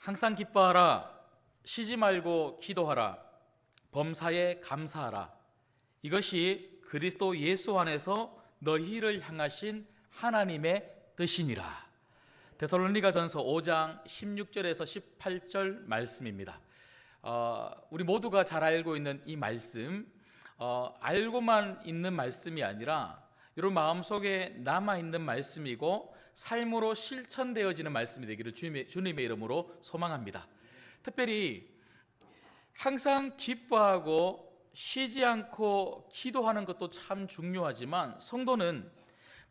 항상 기뻐하라, 쉬지 말고 기도하라, 범사에 감사하라. 이것이 그리스도 예수 안에서 너희를 향하신 하나님의 뜻이니라. 데살로니가전서 5장 16절에서 18절 말씀입니다. 우리 모두가 잘 알고 있는 이 말씀, 알고만 있는 말씀이 아니라 여러분 마음속에 남아있는 말씀이고 삶으로 실천되어지는 말씀이 되기를 주님의 이름으로 소망합니다. 특별히 항상 기뻐하고 쉬지 않고 기도하는 것도 참 중요하지만 성도는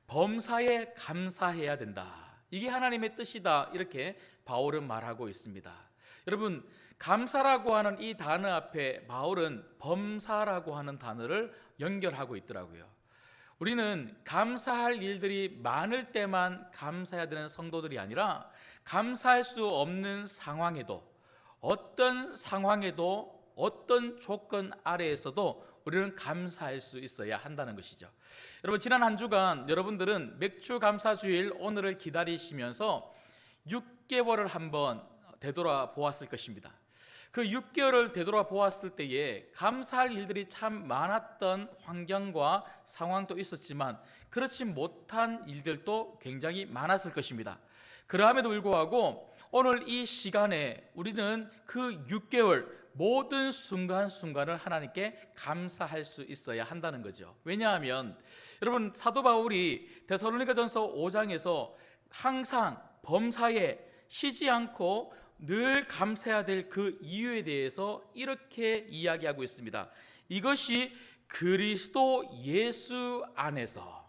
범사에 감사해야 된다. 이게 하나님의 뜻이다. 이렇게 바울은 말하고 있습니다. 여러분, 감사라고 하는 이 단어 앞에 바울은 범사라고 하는 단어를 연결하고 있더라고요. 우리는 감사할 일들이 많을 때만 감사해야 되는 성도들이 아니라 감사할 수 없는 상황에도, 어떤 상황에도, 어떤 조건 아래에서도 우리는 감사할 수 있어야 한다는 것이죠. 여러분, 지난 한 주간 여러분들은 맥주 감사주일 오늘을 기다리시면서 6개월을 한번 되돌아보았을 것입니다. 그 6개월을 되돌아보았을 때에 감사할 일들이 참 많았던 환경과 상황도 있었지만 그렇지 못한 일들도 굉장히 많았을 것입니다. 그러함에도 불구하고 오늘 이 시간에 우리는 그 6개월 모든 순간순간을 하나님께 감사할 수 있어야 한다는 거죠. 왜냐하면 여러분, 사도 바울이 데살로니가전서 5장에서 항상 범사에 쉬지 않고 늘 감사해야 될 그 이유에 대해서 이렇게 이야기하고 있습니다. 이것이 그리스도 예수 안에서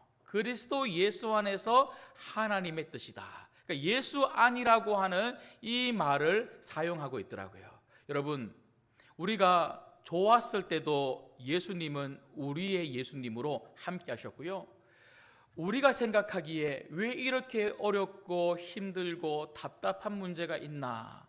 하나님의 뜻이다. 그러니까 예수 안이라고 하는 이 말을 사용하고 있더라고요. 여러분, 우리가 좋았을 때도 예수님은 우리의 예수님으로 함께 하셨고요, 우리가 생각하기에 왜 이렇게 어렵고 힘들고 답답한 문제가 있나,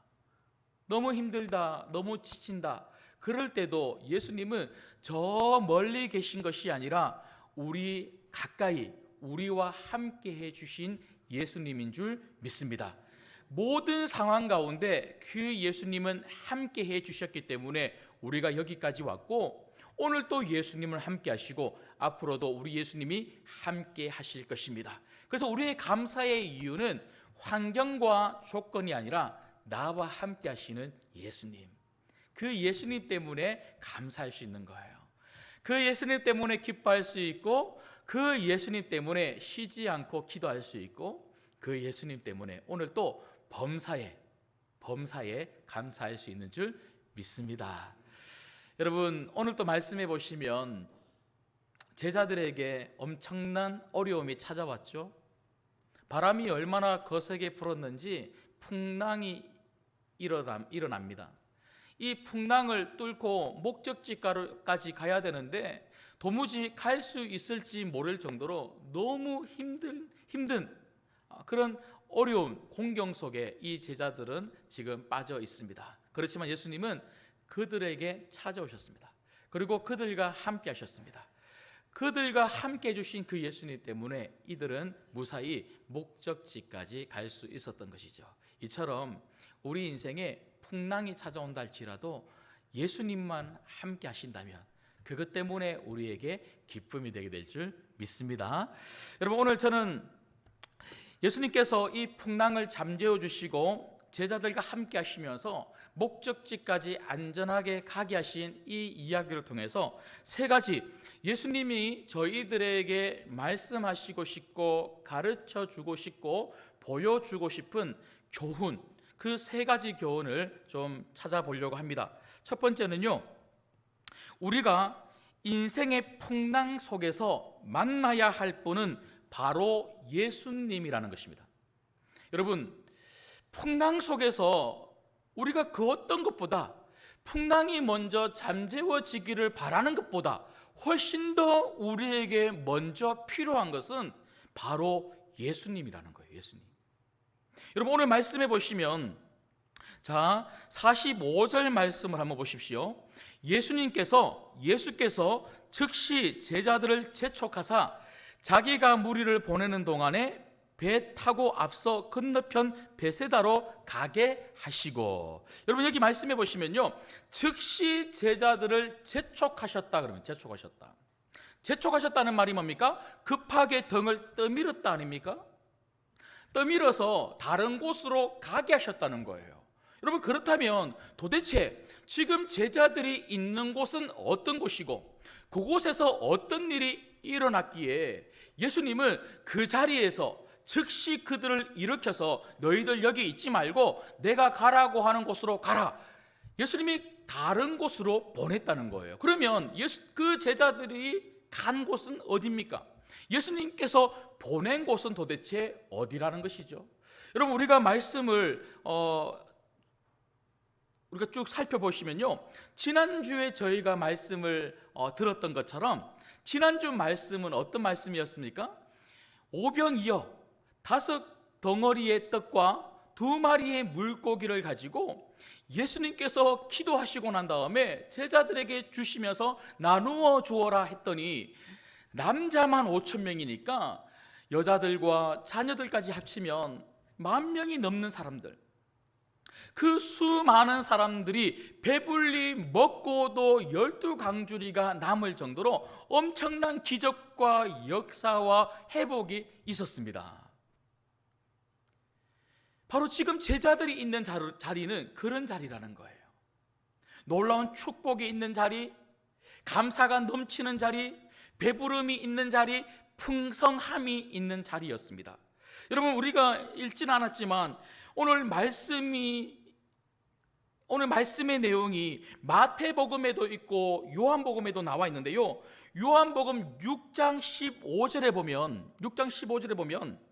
너무 힘들다, 너무 지친다, 그럴 때도 예수님은 저 멀리 계신 것이 아니라 우리 가까이 우리와 함께 해주신 예수님인 줄 믿습니다. 모든 상황 가운데 그 예수님은 함께 해주셨기 때문에 우리가 여기까지 왔고, 오늘 또 예수님을 함께 하시고 앞으로도 우리 예수님이 함께 하실 것입니다. 그래서 우리의 감사의 이유는 환경과 조건이 아니라 나와 함께 하시는 예수님, 그 예수님 때문에 감사할 수 있는 거예요. 그 예수님 때문에 기뻐할 수 있고, 그 예수님 때문에 쉬지 않고 기도할 수 있고, 그 예수님 때문에 오늘 또 범사에 감사할 수 있는 줄 믿습니다. 여러분, 오늘 또 말씀해 보시면 제자들에게 엄청난 어려움이 찾아왔죠. 바람이 얼마나 거세게 불었는지 풍랑이 일어납니다. 이 풍랑을 뚫고 목적지까지 가야 되는데 도무지 갈 수 있을지 모를 정도로 너무 힘든 그런 어려운 공경 속에 이 제자들은 지금 빠져 있습니다. 그렇지만 예수님은 그들에게 찾아오셨습니다. 그리고 그들과 함께 하셨습니다. 그들과 함께 해주신 그 예수님 때문에 이들은 무사히 목적지까지 갈 수 있었던 것이죠. 이처럼 우리 인생에 풍랑이 찾아온다 할지라도 예수님만 함께 하신다면 그것 때문에 우리에게 기쁨이 되게 될 줄 믿습니다. 여러분, 오늘 저는 예수님께서 이 풍랑을 잠재워 주시고 제자들과 함께 하시면서 목적지까지 안전하게 가게 하신 이 이야기를 통해서 세 가지 예수님이 저희들에게 말씀하시고 싶고 가르쳐 주고 싶고 보여주고 싶은 교훈, 그 세 가지 교훈을 좀 찾아보려고 합니다. 첫 번째는요, 우리가 인생의 풍랑 속에서 만나야 할 분은 바로 예수님이라는 것입니다. 여러분, 풍랑 속에서 우리가 그 어떤 것보다, 풍랑이 먼저 잠재워지기를 바라는 것보다 훨씬 더 우리에게 먼저 필요한 것은 바로 예수님이라는 거예요. 예수님. 여러분, 오늘 말씀해 보시면, 자, 45절 말씀을 한번 보십시오. 예수께서 즉시 제자들을 재촉하사 자기가 무리를 보내는 동안에 배 타고 앞서 건너편 베세다로 가게 하시고. 여러분 여기 말씀해 보시면요, 즉시 제자들을 재촉하셨다. 그러면 재촉하셨다는 말이 뭡니까? 급하게 등을 떠밀었다 아닙니까? 떠밀어서 다른 곳으로 가게 하셨다는 거예요. 여러분 그렇다면 도대체 지금 제자들이 있는 곳은 어떤 곳이고 그곳에서 어떤 일이 일어났기에 예수님은 그 자리에서 즉시 그들을 일으켜서 너희들 여기 있지 말고 내가 가라고 하는 곳으로 가라, 예수님이 다른 곳으로 보냈다는 거예요. 그러면 그 제자들이 간 곳은 어디입니까? 예수님께서 보낸 곳은 도대체 어디라는 것이죠? 여러분 우리가 말씀을 우리가 쭉 살펴보시면요, 지난주에 저희가 말씀을 들었던 것처럼 지난주 말씀은 어떤 말씀이었습니까? 오병이어 5덩어리의 떡과 2마리의 물고기를 가지고 예수님께서 기도하시고 난 다음에 제자들에게 주시면서 나누어 주어라 했더니 남자만 5,000명이니까 여자들과 자녀들까지 합치면 10,000명이 넘는 사람들, 그 수많은 사람들이 배불리 먹고도 12강주리가 남을 정도로 엄청난 기적과 역사와 회복이 있었습니다. 바로 지금 제자들이 있는 자리는 그런 자리라는 거예요. 놀라운 축복이 있는 자리, 감사가 넘치는 자리, 배부름이 있는 자리, 풍성함이 있는 자리였습니다. 여러분 우리가 읽지는 않았지만 오늘 말씀의 내용이 마태복음에도 있고 요한복음에도 나와 있는데요, 요한복음 6장 15절에 보면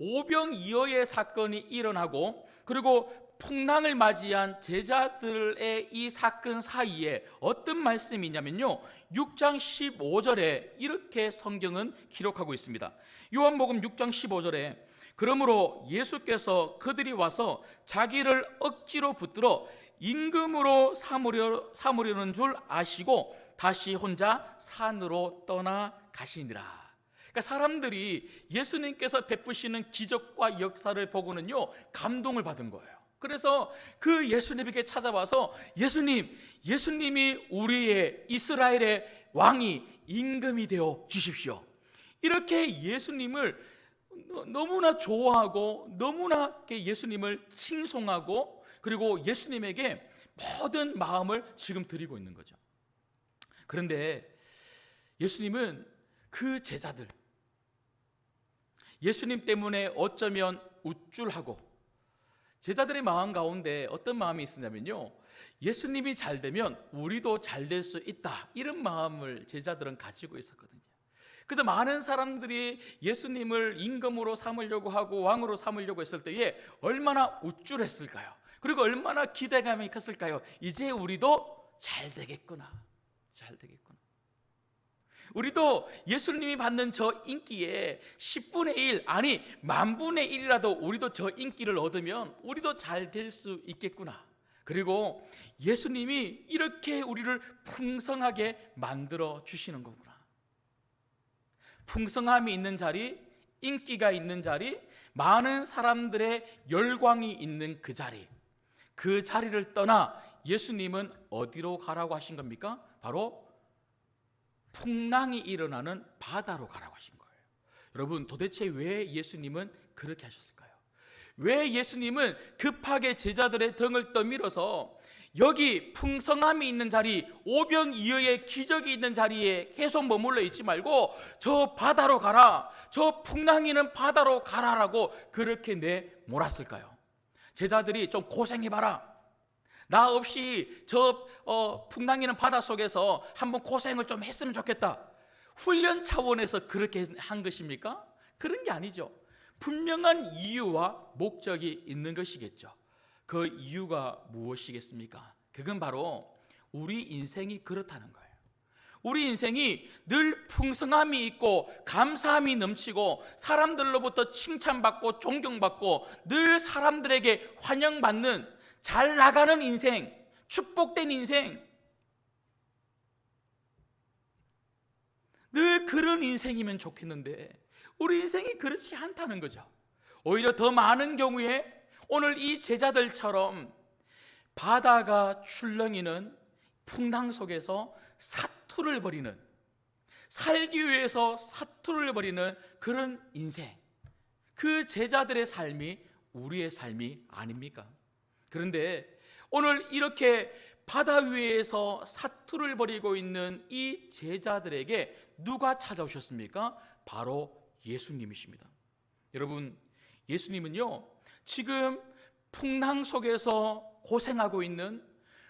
오병이어의 사건이 일어나고 그리고 풍랑을 맞이한 제자들의 이 사건 사이에 어떤 말씀이 있냐면요, 6장 15절에 이렇게 성경은 기록하고 있습니다. 요한복음 6장 15절에 그러므로 예수께서 그들이 와서 자기를 억지로 붙들어 임금으로 삼으려는 줄 아시고 다시 혼자 산으로 떠나 가시니라. 그러니까 사람들이 예수님께서 베푸시는 기적과 역사를 보고는요 감동을 받은 거예요. 그래서 그 예수님에게 찾아와서 예수님이 우리의 이스라엘의 왕이 임금이 되어 주십시오, 이렇게 예수님을 너무나 좋아하고 너무나 예수님을 칭송하고 그리고 예수님에게 모든 마음을 지금 드리고 있는 거죠. 그런데 예수님은 그 제자들, 예수님 때문에 어쩌면 우쭐하고 제자들의 마음 가운데 어떤 마음이 있었냐면요, 예수님이 잘 되면 우리도 잘 될 수 있다, 이런 마음을 제자들은 가지고 있었거든요. 그래서 많은 사람들이 예수님을 임금으로 삼으려고 하고 왕으로 삼으려고 했을 때에 얼마나 우쭐했을까요? 그리고 얼마나 기대감이 컸을까요? 이제 우리도 잘 되겠구나. 우리도 예수님이 받는 저 인기에 10분의 1 아니 10,000분의 1이라도 우리도 저 인기를 얻으면 우리도 잘 될 수 있겠구나. 그리고 예수님이 이렇게 우리를 풍성하게 만들어 주시는 거구나. 풍성함이 있는 자리, 인기가 있는 자리, 많은 사람들의 열광이 있는 그 자리를 떠나 예수님은 어디로 가라고 하신 겁니까? 바로 풍랑이 일어나는 바다로 가라고 하신 거예요. 여러분 도대체 왜 예수님은 그렇게 하셨을까요? 왜 예수님은 급하게 제자들의 등을 떠밀어서 여기 풍성함이 있는 자리, 오병이어의 기적이 있는 자리에 계속 머물러 있지 말고 저 바다로 가라, 저 풍랑이는 바다로 가라라고 그렇게 내몰았을까요? 제자들이 좀 고생해봐라, 나 없이 저 풍랑이는 바다 속에서 한번 고생을 좀 했으면 좋겠다, 훈련 차원에서 그렇게 한 것입니까? 그런 게 아니죠. 분명한 이유와 목적이 있는 것이겠죠. 그 이유가 무엇이겠습니까? 그건 바로 우리 인생이 그렇다는 거예요. 우리 인생이 늘 풍성함이 있고 감사함이 넘치고 사람들로부터 칭찬받고 존경받고 늘 사람들에게 환영받는 잘 나가는 인생, 축복된 인생, 늘 그런 인생이면 좋겠는데 우리 인생이 그렇지 않다는 거죠. 오히려 더 많은 경우에 오늘 이 제자들처럼 바다가 출렁이는 풍랑 속에서 사투를 벌이는, 살기 위해서 사투를 벌이는 그런 인생, 그 제자들의 삶이 우리의 삶이 아닙니까? 그런데 오늘 이렇게 바다 위에서 사투를 벌이고 있는 이 제자들에게 누가 찾아오셨습니까? 바로 예수님이십니다. 여러분, 예수님은요, 지금 풍랑 속에서 고생하고 있는,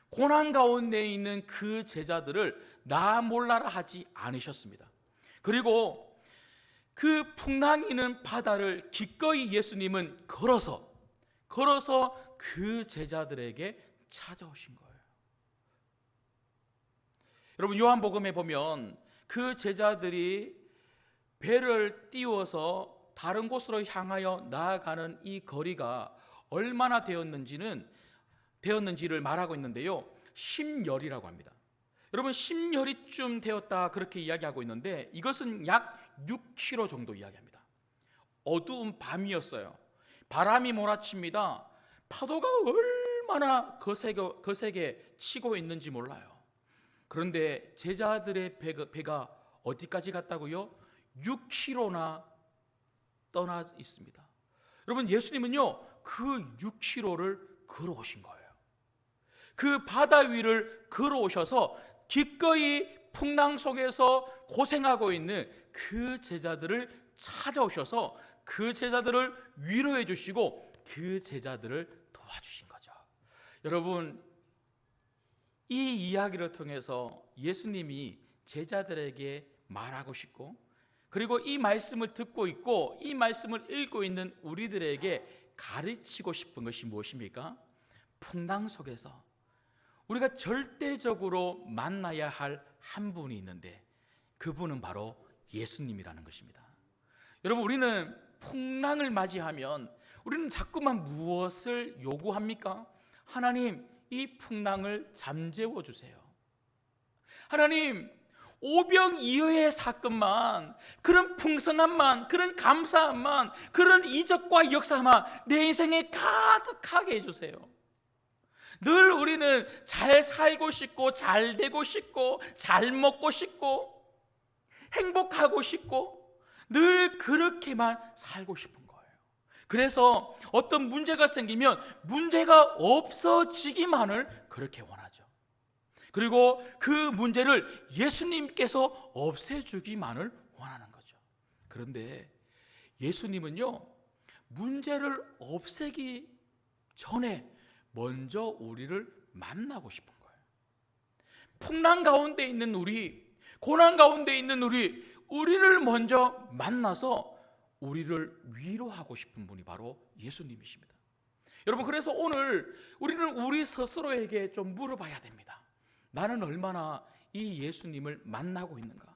고난 가운데 있는 그 제자들을 나 몰라라 하지 않으셨습니다. 그리고 그 풍랑이는 바다를 기꺼이 예수님은 걸어서 그 제자들에게 찾아오신 거예요. 여러분, 요한복음에 보면 그 제자들이 배를 띄워서 다른 곳으로 향하여 나아가는 이 거리가 얼마나 되었는지를 말하고 있는데요, 10열이라고 합니다. 여러분, 10열이쯤 되었다 그렇게 이야기하고 있는데 이것은 약 6km 정도 이야기합니다. 어두운 밤이었어요. 바람이 몰아칩니다. 파도가 얼마나 거세게 치고 있는지 몰라요. 그런데 제자들의 배가 어디까지 갔다고요? 6km나 떠나 있습니다. 여러분, 예수님은요 그 6km를 걸어오신 거예요. 그 바다 위를 걸어오셔서 기꺼이 풍랑 속에서 고생하고 있는 그 제자들을 찾아오셔서 그 제자들을 위로해 주시고 그 제자들을 도와주신 거죠. 여러분, 이 이야기를 통해서 예수님이 제자들에게 말하고 싶고, 그리고 이 말씀을 듣고 있고 이 말씀을 읽고 있는 우리들에게 가르치고 싶은 것이 무엇입니까? 풍랑 속에서 우리가 절대적으로 만나야 할 한 분이 있는데 그분은 바로 예수님이라는 것입니다. 여러분, 우리는 풍랑을 맞이하면 우리는 자꾸만 무엇을 요구합니까? 하나님, 이 풍랑을 잠재워 주세요. 하나님, 오병이어의 사건만, 그런 풍성함만, 그런 감사함만, 그런 이적과 역사만 내 인생에 가득하게 해주세요. 늘 우리는 잘 살고 싶고 잘 되고 싶고 잘 먹고 싶고 행복하고 싶고 늘 그렇게만 살고 싶은 거예요. 그래서 어떤 문제가 생기면 문제가 없어지기만을 그렇게 원하죠. 그리고 그 문제를 예수님께서 없애주기만을 원하는 거죠. 그런데 예수님은요, 문제를 없애기 전에 먼저 우리를 만나고 싶은 거예요. 풍랑 가운데 있는 우리, 고난 가운데 있는 우리를 먼저 만나서 우리를 위로하고 싶은 분이 바로 예수님이십니다. 여러분, 그래서 오늘 우리는 우리 스스로에게 좀 물어봐야 됩니다. 나는 얼마나 이 예수님을 만나고 있는가?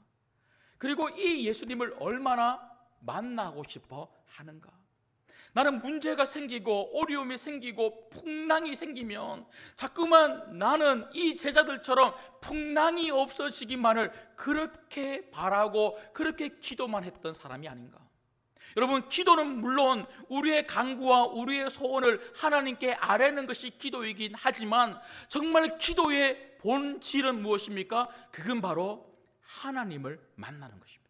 그리고 이 예수님을 얼마나 만나고 싶어 하는가? 나는 문제가 생기고 어려움이 생기고 풍랑이 생기면 자꾸만 나는 이 제자들처럼 풍랑이 없어지기만을 그렇게 바라고 그렇게 기도만 했던 사람이 아닌가? 여러분, 기도는 물론 우리의 간구와 우리의 소원을 하나님께 아뢰는 것이 기도이긴 하지만 정말 기도의 본질은 무엇입니까? 그건 바로 하나님을 만나는 것입니다.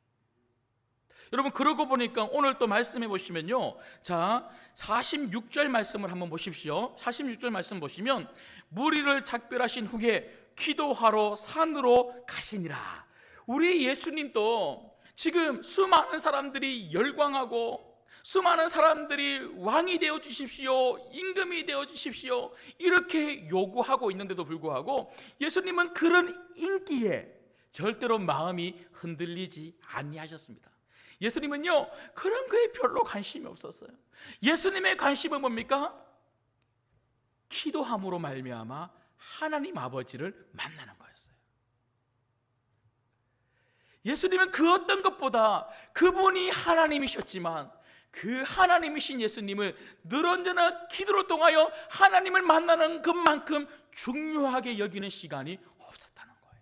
여러분, 그러고 보니까 오늘 또 말씀해 보시면요, 자 46절 말씀을 한번 보십시오. 46절 말씀 보시면 무리를 작별하신 후에 기도하러 산으로 가시니라. 우리 예수님도 지금 수많은 사람들이 열광하고 수많은 사람들이 왕이 되어 주십시오, 임금이 되어 주십시오 이렇게 요구하고 있는데도 불구하고 예수님은 그런 인기에 절대로 마음이 흔들리지 아니하셨습니다. 예수님은요, 그런 거에 별로 관심이 없었어요. 예수님의 관심은 뭡니까? 기도함으로 말미암아 하나님 아버지를 만나는 거였어요. 예수님은 그 어떤 것보다 그분이 하나님이셨지만 그 하나님이신 예수님은 늘 언제나 기도를 통하여 하나님을 만나는 것만큼 중요하게 여기는 시간이 없었다는 거예요.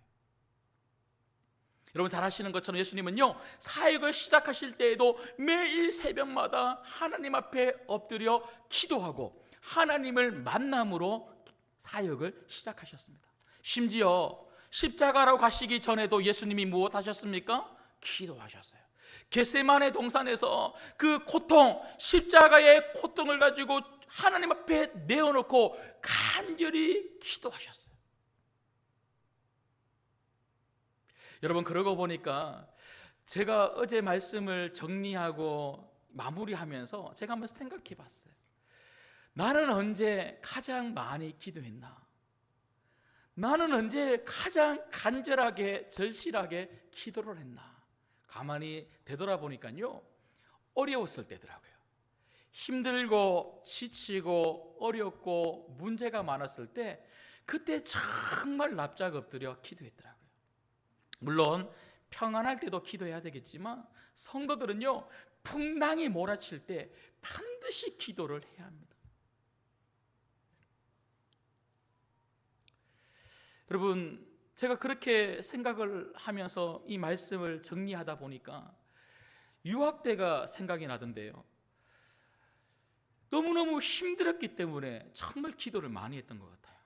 여러분 잘 아시는 것처럼 예수님은요, 사역을 시작하실 때에도 매일 새벽마다 하나님 앞에 엎드려 기도하고 하나님을 만남으로 사역을 시작하셨습니다. 심지어 십자가로 가시기 전에도 예수님이 무엇 하셨습니까? 기도하셨어요. 겟세마네 동산에서 그 고통, 십자가의 고통을 가지고 하나님 앞에 내어놓고 간절히 기도하셨어요. 여러분, 그러고 보니까 제가 어제 말씀을 정리하고 마무리하면서 제가 한번 생각해 봤어요. 나는 언제 가장 많이 기도했나? 나는 언제 가장 간절하게 절실하게 기도를 했나? 가만히 되돌아보니까요, 어려웠을 때더라고요. 힘들고 지치고 어렵고 문제가 많았을 때 그때 정말 납작 엎드려 기도했더라고요. 물론 평안할 때도 기도해야 되겠지만 성도들은요, 풍랑이 몰아칠 때 반드시 기도를 해야 합니다. 여러분, 제가 그렇게 생각을 하면서 이 말씀을 정리하다 보니까 유학 때가 생각이 나던데요, 너무너무 힘들었기 때문에 정말 기도를 많이 했던 것 같아요.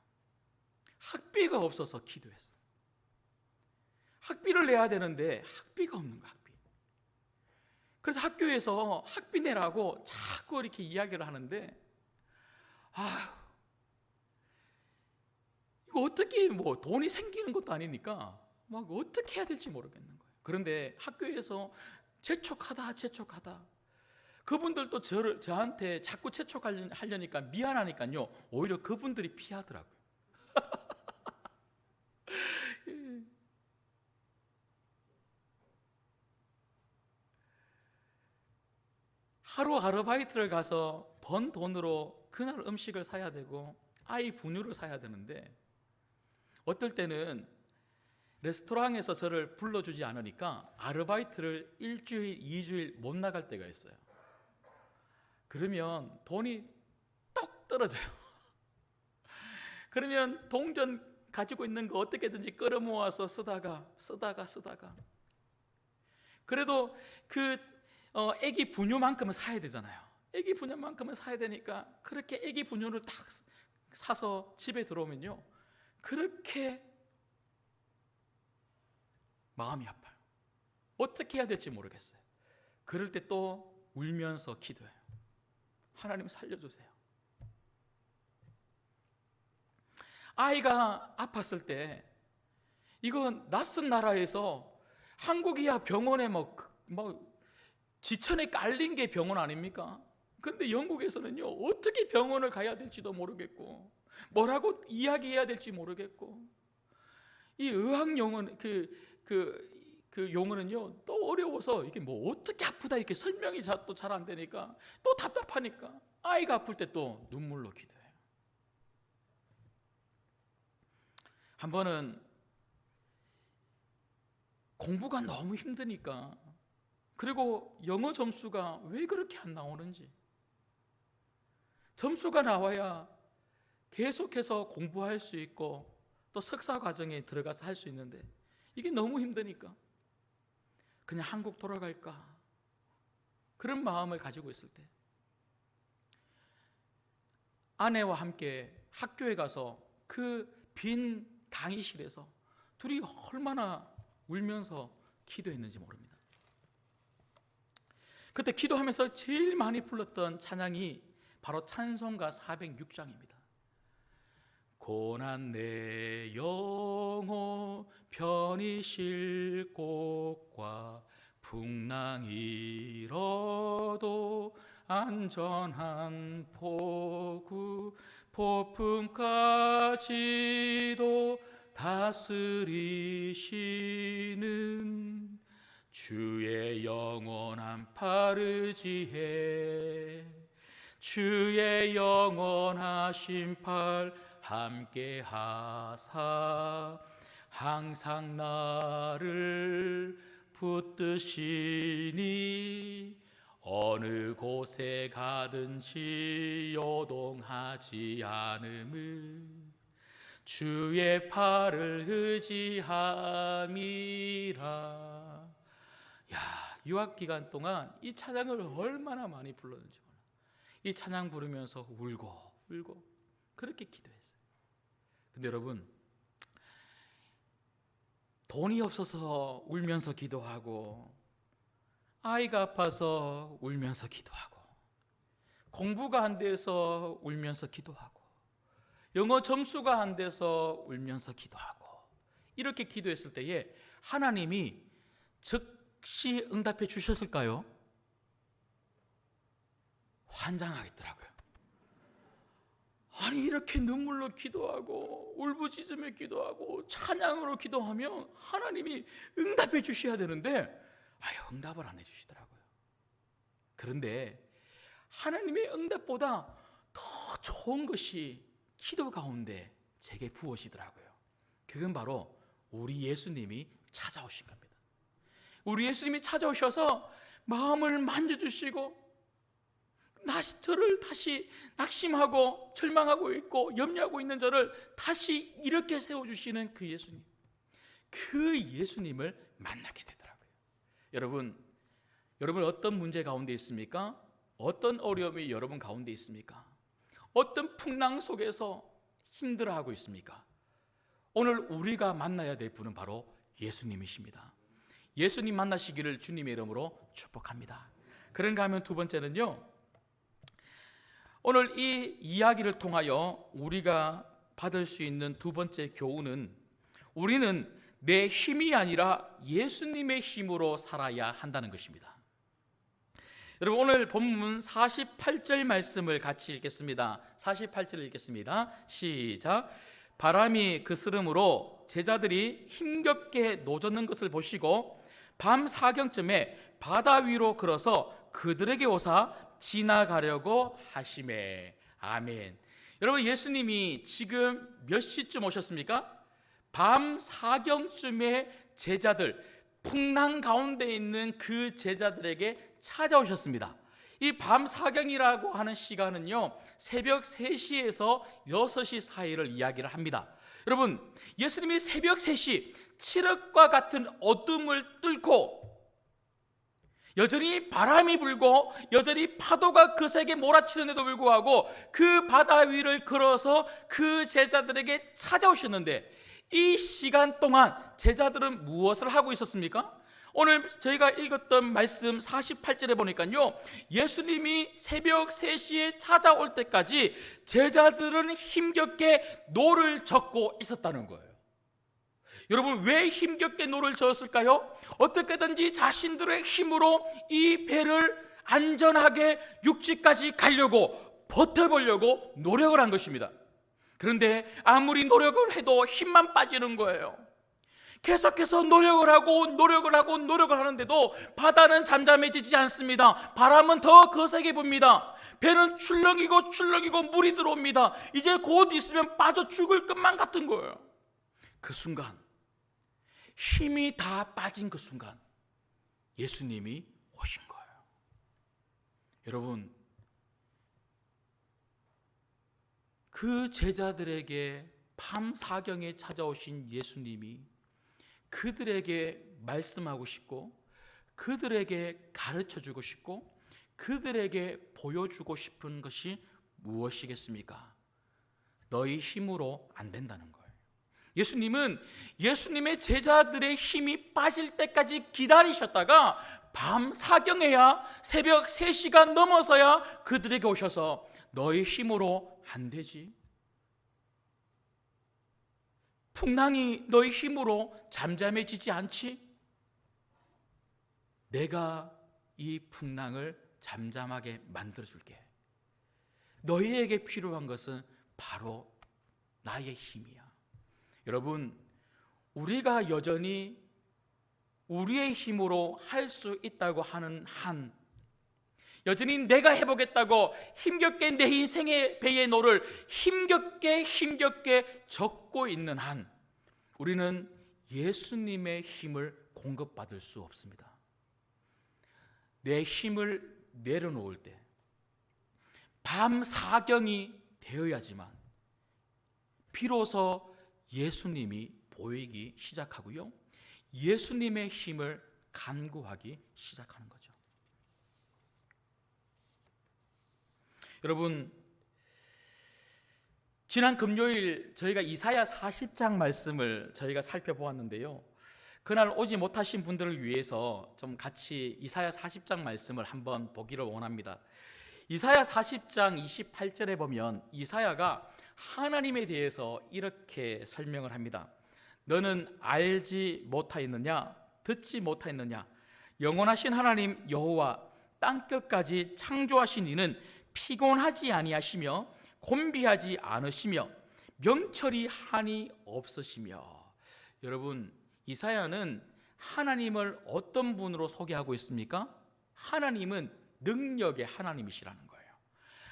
학비가 없어서 기도했어요. 학비를 내야 되는데 학비가 없는 거야, 학비. 그래서 학교에서 학비 내라고 자꾸 이렇게 이야기를 하는데, 이거 어떻게 뭐 돈이 생기는 것도 아니니까 막 어떻게 해야 될지 모르겠는 거예요. 그런데 학교에서 재촉하다 그분들도 저한테 자꾸 재촉하려니까 미안하니까요, 오히려 그분들이 피하더라고요. 하루 아르바이트를 가서 번 돈으로 그날 음식을 사야 되고 아이 분유를 사야 되는데, 어떨 때는 레스토랑에서 저를 불러주지 않으니까 아르바이트를 일주일, 2주일 못 나갈 때가 있어요. 그러면 돈이 똑 떨어져요. 그러면 동전 가지고 있는 거 어떻게든지 끌어모아서 쓰다가 그래도 그 애기 분유만큼은 사야 되잖아요. 애기 분유만큼은 사야 되니까 그렇게 애기 분유를 딱 사서 집에 들어오면요, 그렇게 마음이 아파요. 어떻게 해야 될지 모르겠어요. 그럴 때 또 울면서 기도해요. 하나님 살려주세요. 아이가 아팠을 때, 이건 낯선 나라에서, 한국이야 병원에 뭐 지천에 깔린 게 병원 아닙니까? 그런데 영국에서는요, 어떻게 병원을 가야 될지도 모르겠고 뭐라고 이야기해야 될지 모르겠고, 이 의학 용어는 그 용어는요 또 어려워서 이게 뭐 어떻게 아프다 이렇게 설명이 또 잘 안 되니까 또 답답하니까 아이가 아플 때 또 눈물로 기도해요. 한 번은 공부가 너무 힘드니까, 그리고 영어 점수가 왜 그렇게 안 나오는지, 점수가 나와야 계속해서 공부할 수 있고 또 석사 과정에 들어가서 할 수 있는데 이게 너무 힘드니까 그냥 한국 돌아갈까, 그런 마음을 가지고 있을 때 아내와 함께 학교에 가서 그 빈 강의실에서 둘이 얼마나 울면서 기도했는지 모릅니다. 그때 기도하면서 제일 많이 불렀던 찬양이 바로 찬송가 406장입니다. 고난 내 영혼 편히 쉴 곳과 풍랑이 일어도 안전한 포구, 폭풍까지도 다스리시는 주의 영원한 팔 의지해 주의 영원하신 팔 함께 하사 항상 나를 붙드시니 어느 곳에 가든지 요동하지 않음을 주의 팔을 의지함이라. 야, 유학 기간 동안 이 찬양을 얼마나 많이 불렀는지 몰라. 이 찬양 부르면서 울고 그렇게 기도했어요. 근데 여러분, 돈이 없어서 울면서 기도하고, 아이가 아파서 울면서 기도하고, 공부가 안 돼서 울면서 기도하고, 영어 점수가 안 돼서 울면서 기도하고, 이렇게 기도했을 때에 하나님이 즉시 응답해 주셨을까요? 환장하겠더라고요. 아니, 이렇게 눈물로 기도하고 울부짖으며 기도하고 찬양으로 기도하면 하나님이 응답해 주셔야 되는데 응답을 안 해주시더라고요. 그런데 하나님의 응답보다 더 좋은 것이 기도 가운데 제게 부어지더라고요. 그건 바로 우리 예수님이 찾아오신 겁니다. 우리 예수님이 찾아오셔서 마음을 만져주시고, 저를 다시 낙심하고 절망하고 있고 염려하고 있는 저를 다시 이렇게 세워주시는 그 예수님, 그 예수님을 만나게 되더라고요. 여러분 어떤 문제 가운데 있습니까? 어떤 어려움이 여러분 가운데 있습니까? 어떤 풍랑 속에서 힘들어하고 있습니까? 오늘 우리가 만나야 될 분은 바로 예수님이십니다. 예수님 만나시기를 주님의 이름으로 축복합니다. 그런가 하면 두 번째는요, 오늘 이 이야기를 통하여 우리가 받을 수 있는 두 번째 교훈은, 우리는 내 힘이 아니라 예수님의 힘으로 살아야 한다는 것입니다. 여러분, 오늘 본문 48절 말씀을 같이 읽겠습니다. 48절 읽겠습니다. 시작. 바람이 그 스름으로 제자들이 힘겹게 노젓는 것을 보시고 밤 사경쯤에 바다 위로 걸어서 그들에게 오사 지나가려고 하시매. 아멘. 여러분, 예수님이 지금 몇 시쯤 오셨습니까? 밤 사경쯤에 제자들, 풍랑 가운데 있는 그 제자들에게 찾아오셨습니다. 이 밤 사경이라고 하는 시간은요, 새벽 3시에서 6시 사이를 이야기를 합니다. 여러분, 예수님이 새벽 3시 칠흑과 같은 어둠을 뚫고 여전히 바람이 불고 여전히 파도가 그세게 몰아치는데도 불구하고 그 바다 위를 걸어서 그 제자들에게 찾아오셨는데, 이 시간 동안 제자들은 무엇을 하고 있었습니까? 오늘 저희가 읽었던 말씀 48절에 보니까요, 예수님이 새벽 3시에 찾아올 때까지 제자들은 힘겹게 노를 젓고 있었다는 거예요. 여러분, 왜 힘겹게 노를 저었을까요? 어떻게든지 자신들의 힘으로 이 배를 안전하게 육지까지 가려고, 버텨보려고 노력을 한 것입니다. 그런데 아무리 노력을 해도 힘만 빠지는 거예요. 계속해서 노력을 하는데도 바다는 잠잠해지지 않습니다. 바람은 더 거세게 붑니다. 배는 출렁이고 물이 들어옵니다. 이제 곧 있으면 빠져 죽을 것만 같은 거예요. 그 순간, 힘이 다 빠진 그 순간 예수님이 오신 거예요. 여러분, 그 제자들에게 밤 사경에 찾아오신 예수님이 그들에게 말씀하고 싶고, 그들에게 가르쳐주고 싶고, 그들에게 보여주고 싶은 것이 무엇이겠습니까? 너희 힘으로 안 된다는 거예요. 예수님은 예수님의 제자들의 힘이 빠질 때까지 기다리셨다가 밤 사경에야, 새벽 3시가 넘어서야 그들에게 오셔서 너희 힘으로 안 되지, 풍랑이 너희 힘으로 잠잠해지지 않지, 내가 이 풍랑을 잠잠하게 만들어줄게. 너희에게 필요한 것은 바로 나의 힘이야. 여러분, 우리가 여전히 우리의 힘으로 할 수 있다고 하는 한, 여전히 내가 해보겠다고 힘겹게 내 인생의 배의 노를 힘겹게 젓고 있는 한, 우리는 예수님의 힘을 공급받을 수 없습니다. 내 힘을 내려놓을 때, 밤 사경이 되어야지만 비로소 예수님이 보이기 시작하고요, 예수님의 힘을 간구하기 시작하는 거죠. 여러분, 지난 금요일 저희가 이사야 40장 말씀을 저희가 살펴보았는데요, 그날 오지 못하신 분들을 위해서 좀 같이 이사야 40장 말씀을 한번 보기를 원합니다. 이사야 40장 28절에 보면 이사야가 하나님에 대해서 이렇게 설명을 합니다. 너는 알지 못하였느냐? 듣지 못하였느냐? 영원하신 하나님 여호와 땅끝까지 창조하신 이는 피곤하지 아니하시며 곤비하지 않으시며 명철이 한이 없으시며. 여러분, 이사야는 하나님을 어떤 분으로 소개하고 있습니까? 하나님은 능력의 하나님이시라는 거예요.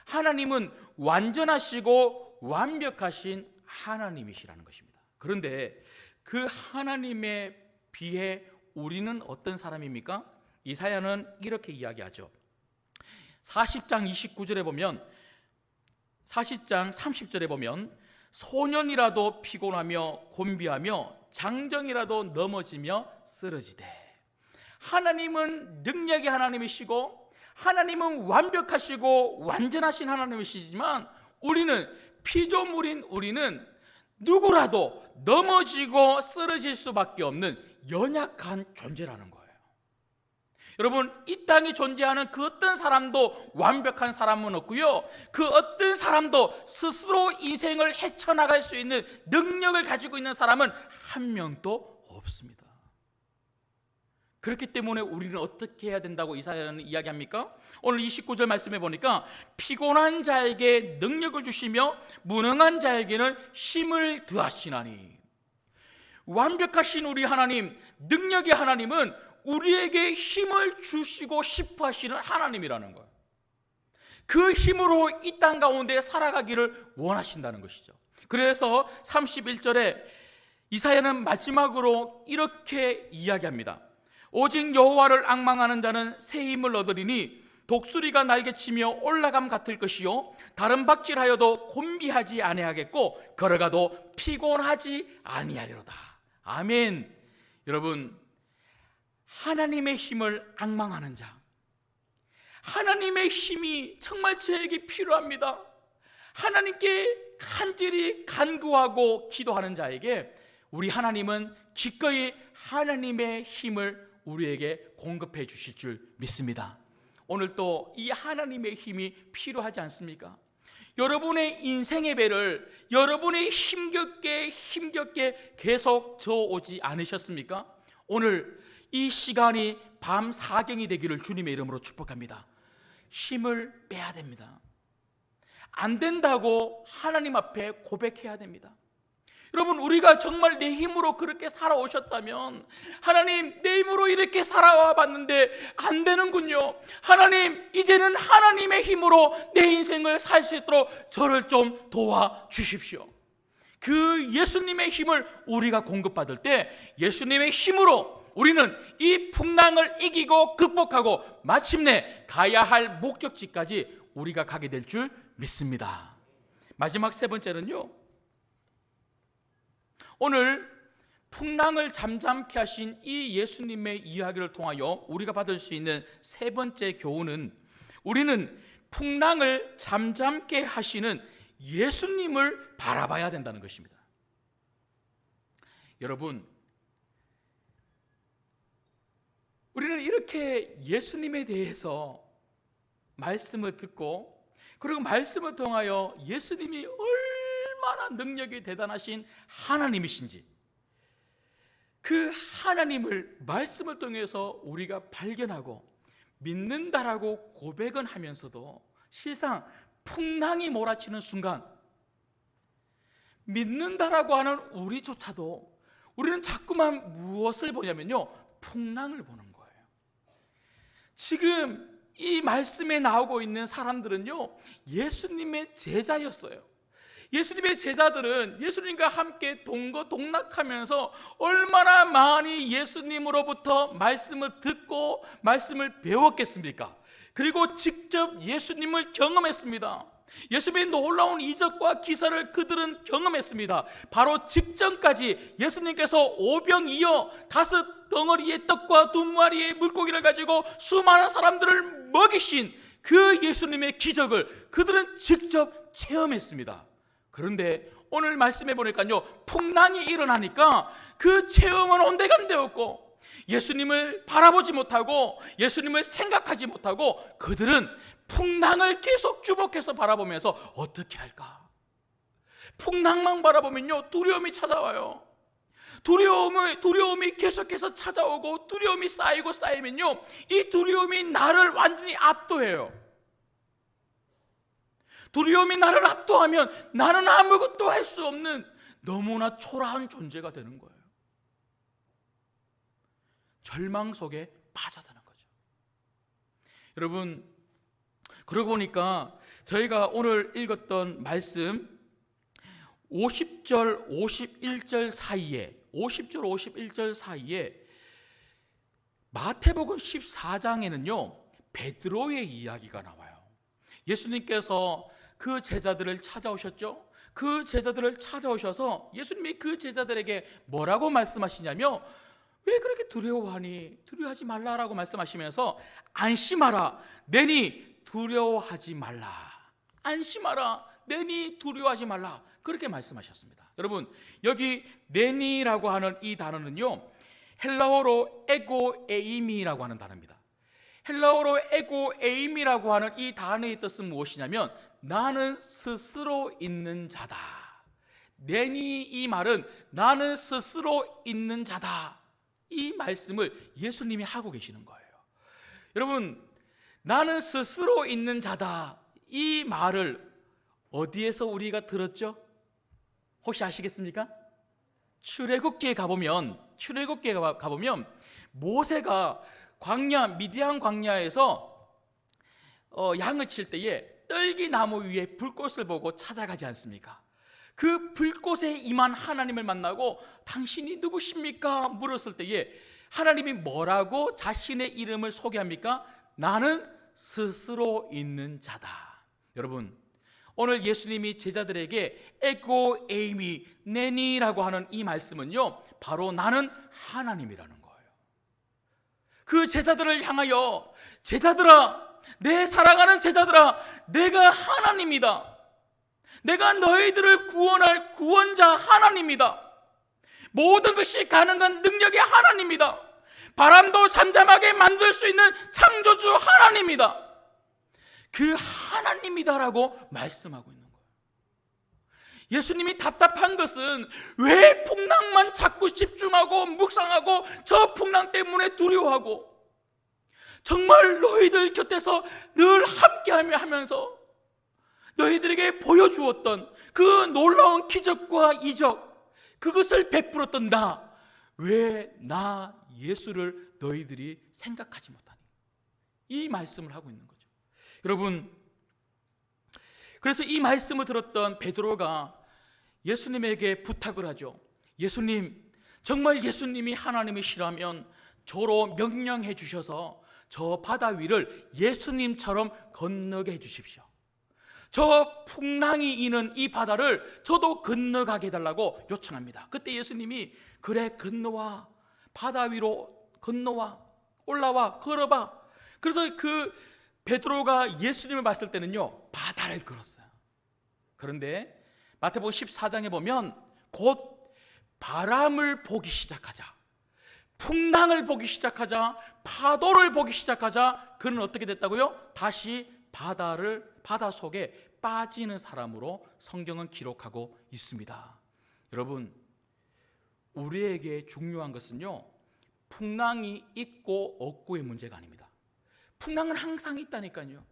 하나님은 완전하시고 완벽하신 하나님이시라는 것입니다. 그런데 그 하나님에 비해 우리는 어떤 사람입니까? 이사야는 이렇게 이야기하죠. 40장 29절에 보면, 40장 30절에 보면 소년이라도 피곤하며 곤비하며 장정이라도 넘어지며 쓰러지되. 하나님은 능력의 하나님이시고 하나님은 완벽하시고 완전하신 하나님이시지만 우리는, 피조물인 우리는 누구라도 넘어지고 쓰러질 수밖에 없는 연약한 존재라는 거예요. 여러분, 이 땅에 존재하는 그 어떤 사람도 완벽한 사람은 없고요, 그 어떤 사람도 스스로 인생을 헤쳐나갈 수 있는 능력을 가지고 있는 사람은 한 명도 없습니다. 그렇기 때문에 우리는 어떻게 해야 된다고 이사야는 이야기합니까? 오늘 29절 말씀해 보니까 피곤한 자에게 능력을 주시며 무능한 자에게는 힘을 더하시나니. 완벽하신 우리 하나님, 능력의 하나님은 우리에게 힘을 주시고 싶어 하시는 하나님이라는 거예요. 그 힘으로 이 땅 가운데 살아가기를 원하신다는 것이죠. 그래서 31절에 이사야는 마지막으로 이렇게 이야기합니다. 오직 여호와를 앙망하는 자는 새 힘을 얻으리니 독수리가 날개치며 올라감 같을 것이요 다른 박질하여도 곤비하지 아니하겠고 걸어가도 피곤하지 아니하리로다. 아멘. 여러분, 하나님의 힘을 앙망하는 자, 하나님의 힘이 정말 저에게 필요합니다, 하나님께 간절히 간구하고 기도하는 자에게 우리 하나님은 기꺼이 하나님의 힘을 우리에게 공급해 주실 줄 믿습니다. 오늘 또 이 하나님의 힘이 필요하지 않습니까? 여러분의 인생의 배를 여러분이 힘겹게 계속 저어오지 않으셨습니까? 오늘 이 시간이 밤 4경이 되기를 주님의 이름으로 축복합니다. 힘을 빼야 됩니다. 안 된다고 하나님 앞에 고백해야 됩니다. 여러분, 우리가 정말 내 힘으로 그렇게 살아오셨다면, 하나님, 내 힘으로 이렇게 살아와 봤는데 안 되는군요, 하나님, 이제는 하나님의 힘으로 내 인생을 살 수 있도록 저를 좀 도와주십시오. 그 예수님의 힘을 우리가 공급받을 때 예수님의 힘으로 우리는 이 풍랑을 이기고 극복하고 마침내 가야 할 목적지까지 우리가 가게 될 줄 믿습니다. 마지막 세 번째는요, 오늘 풍랑을 잠잠케 하신 이 예수님의 이야기를 통하여 우리가 받을 수 있는 세 번째 교훈은, 우리는 풍랑을 잠잠케 하시는 예수님을 바라봐야 된다는 것입니다. 여러분, 우리는 이렇게 예수님에 대해서 말씀을 듣고, 그리고 말씀을 통하여 예수님이 얼마나 능력이 대단하신 하나님이신지, 그 하나님을 말씀을 통해서 우리가 발견하고 믿는다라고 고백은 하면서도 실상 풍랑이 몰아치는 순간 믿는다라고 하는 우리조차도 우리는 자꾸만 무엇을 보냐면요, 풍랑을 보는 거예요. 지금 이 말씀에 나오고 있는 사람들은요, 예수님의 제자였어요. 예수님의 제자들은 예수님과 함께 동거동락하면서 얼마나 많이 예수님으로부터 말씀을 듣고 말씀을 배웠겠습니까? 그리고 직접 예수님을 경험했습니다. 예수님의 놀라운 이적과 기사를 그들은 경험했습니다. 바로 직전까지 예수님께서 오병이어 5 덩어리의 떡과 2마리의 물고기를 가지고 수많은 사람들을 먹이신 그 예수님의 기적을 그들은 직접 체험했습니다. 그런데 오늘 말씀해 보니까요, 풍랑이 일어나니까 그 체험은 온데간데 없고 예수님을 바라보지 못하고 예수님을 생각하지 못하고 그들은 풍랑을 계속 주목해서 바라보면서 어떻게 할까? 풍랑만 바라보면요, 두려움이 찾아와요. 두려움이 계속해서 찾아오고 두려움이 쌓이고 쌓이면요, 이 두려움이 나를 완전히 압도해요. 두려움이 나를 압도하면 나는 아무것도 할 수 없는 너무나 초라한 존재가 되는 거예요. 절망 속에 빠져드는 거죠. 여러분, 그러고 보니까 저희가 오늘 읽었던 말씀 50절 51절 사이에 50절 51절 사이에 마태복음 14장에는요 베드로의 이야기가 나와요. 예수님께서 그 제자들을 찾아오셨죠. 그 제자들을 찾아오셔서 예수님이 그 제자들에게 뭐라고 말씀하시냐며, 왜 그렇게 두려워하니? 두려워하지 말라라고 말씀하시면서 안심하라, 내니 두려워하지 말라. 안심하라, 내니 두려워하지 말라, 그렇게 말씀하셨습니다. 여러분, 여기 내니라고 하는 이 단어는요 헬라어로 에고에이미라고 하는 단어입니다. 헬라어로 에고에이미라고 하는 이 단어의 뜻은 무엇이냐면 나는 스스로 있는 자다. 내니, 이 말은 나는 스스로 있는 자다, 이 말씀을 예수님이 하고 계시는 거예요. 여러분, 나는 스스로 있는 자다, 이 말을 어디에서 우리가 들었죠? 혹시 아시겠습니까? 출애굽기에 가보면 모세가 미디안 광야에서 양을 칠 때에 떨기나무 위에 불꽃을 보고 찾아가지 않습니까? 그 불꽃에 임한 하나님을 만나고 당신이 누구십니까? 물었을 때에 하나님이 뭐라고 자신의 이름을 소개합니까? 나는 스스로 있는 자다. 여러분, 오늘 예수님이 제자들에게 에고에이미, 내니라고 하는 이 말씀은요 바로 나는 하나님이라는 거예요. 그 제자들을 향하여, 제자들아, 내 사랑하는 제자들아, 내가 하나님이다. 내가 너희들을 구원할 구원자 하나님이다. 모든 것이 가능한 능력의 하나님이다. 바람도 잠잠하게 만들 수 있는 창조주 하나님이다. 그 하나님이다라고 말씀하고 있는 거예요. 예수님이 답답한 것은 왜 풍랑만 자꾸 집중하고 묵상하고 저 풍랑 때문에 두려워하고, 정말 너희들 곁에서 늘 함께하며 하면서 너희들에게 보여주었던 그 놀라운 기적과 이적, 그것을 베풀었던 왜 나 예수를 너희들이 생각하지 못하니? 이 말씀을 하고 있는 거죠. 여러분, 그래서 이 말씀을 들었던 베드로가 예수님에게 부탁을 하죠. 예수님, 정말 예수님이 하나님이시라면 저로 명령해 주셔서 저 바다 위를 예수님처럼 건너게 해 주십시오. 저 풍랑이 이는 이 바다를 저도 건너가게 해달라고 요청합니다. 그때 예수님이 그래, 건너와, 바다 위로 건너와, 올라와, 걸어봐. 그래서 그 베드로가 예수님을 봤을 때는요 바다를 걸었어요. 그런데 마태복음 14장에 보면 곧 바람을 보기 시작하자, 풍랑을 보기 시작하자, 파도를 보기 시작하자 그는 어떻게 됐다고요? 다시 바다 속에 빠지는 사람으로 성경은 기록하고 있습니다. 여러분, 우리에게 중요한 것은요 풍랑이 있고 없고의 문제가 아닙니다. 풍랑은 항상 있다니까요.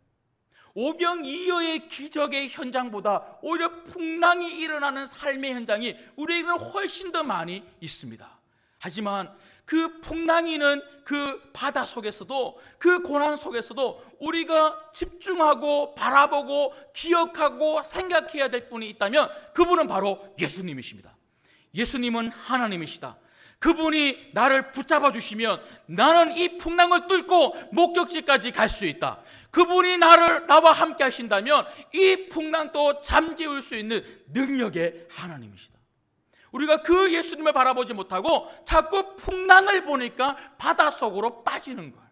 오병이어의 기적의 현장보다 오히려 풍랑이 일어나는 삶의 현장이 우리에게는 훨씬 더 많이 있습니다. 하지만 그 풍랑이는 그 바다 속에서도, 그 고난 속에서도 우리가 집중하고 바라보고 기억하고 생각해야 될 분이 있다면 그분은 바로 예수님이십니다. 예수님은 하나님이시다. 그분이 나를 붙잡아 주시면 나는 이 풍랑을 뚫고 목적지까지 갈 수 있다. 그분이 나와 함께 하신다면 이 풍랑도 잠재울 수 있는 능력의 하나님이시다. 우리가 그 예수님을 바라보지 못하고 자꾸 풍랑을 보니까 바닷속으로 빠지는 거예요.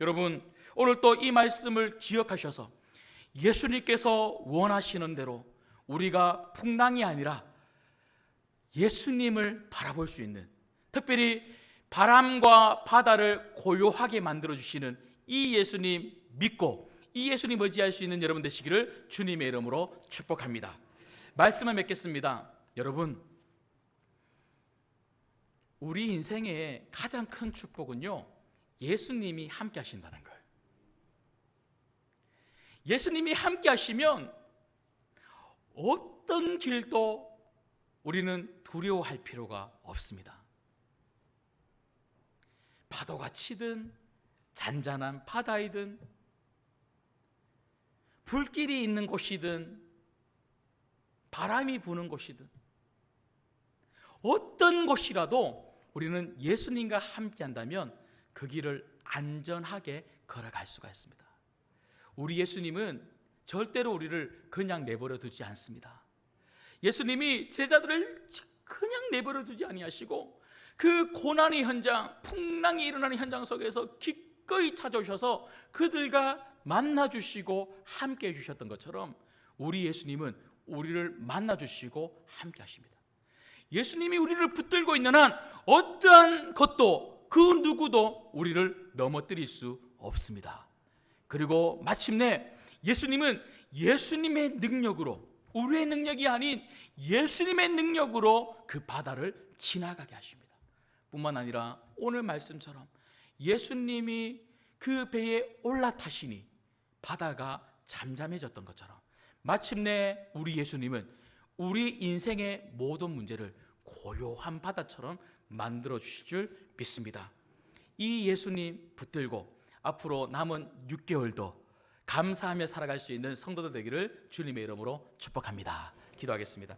여러분, 오늘 또 이 말씀을 기억하셔서 예수님께서 원하시는 대로 우리가 풍랑이 아니라 예수님을 바라볼 수 있는, 특별히 바람과 바다를 고요하게 만들어주시는 이 예수님 믿고 이 예수님 의지할 수 있는 여러분 되시기를 주님의 이름으로 축복합니다. 말씀을 맺겠습니다. 여러분, 우리 인생의 가장 큰 축복은요, 예수님이 함께 하신다는 거예요. 예수님이 함께 하시면 어떤 길도 우리는 두려워할 필요가 없습니다. 파도가 치든 잔잔한 바다이든 불길이 있는 곳이든 바람이 부는 곳이든 어떤 곳이라도 우리는 예수님과 함께 한다면 그 길을 안전하게 걸어갈 수가 있습니다. 우리 예수님은 절대로 우리를 그냥 내버려 두지 않습니다. 예수님이 제자들을 그냥 내버려 두지 아니하시고 그 고난의 현장, 풍랑이 일어나는 현장 속에서 기꺼이 찾아오셔서 그들과 만나주시고 함께 해주셨던 것처럼 우리 예수님은 우리를 만나주시고 함께 하십니다. 예수님이 우리를 붙들고 있는 한 어떠한 것도 그 누구도 우리를 넘어뜨릴 수 없습니다. 그리고 마침내 예수님은 예수님의 능력으로, 우리의 능력이 아닌 예수님의 능력으로 그 바다를 지나가게 하십니다. 뿐만 아니라 오늘 말씀처럼 예수님이 그 배에 올라타시니 바다가 잠잠해졌던 것처럼 마침내 우리 예수님은 우리 인생의 모든 문제를 고요한 바다처럼 만들어 주실 줄 믿습니다. 이 예수님 붙들고 앞으로 남은 6개월도 감사하며 살아갈 수 있는 성도들 되기를 주님의 이름으로 축복합니다. 기도하겠습니다.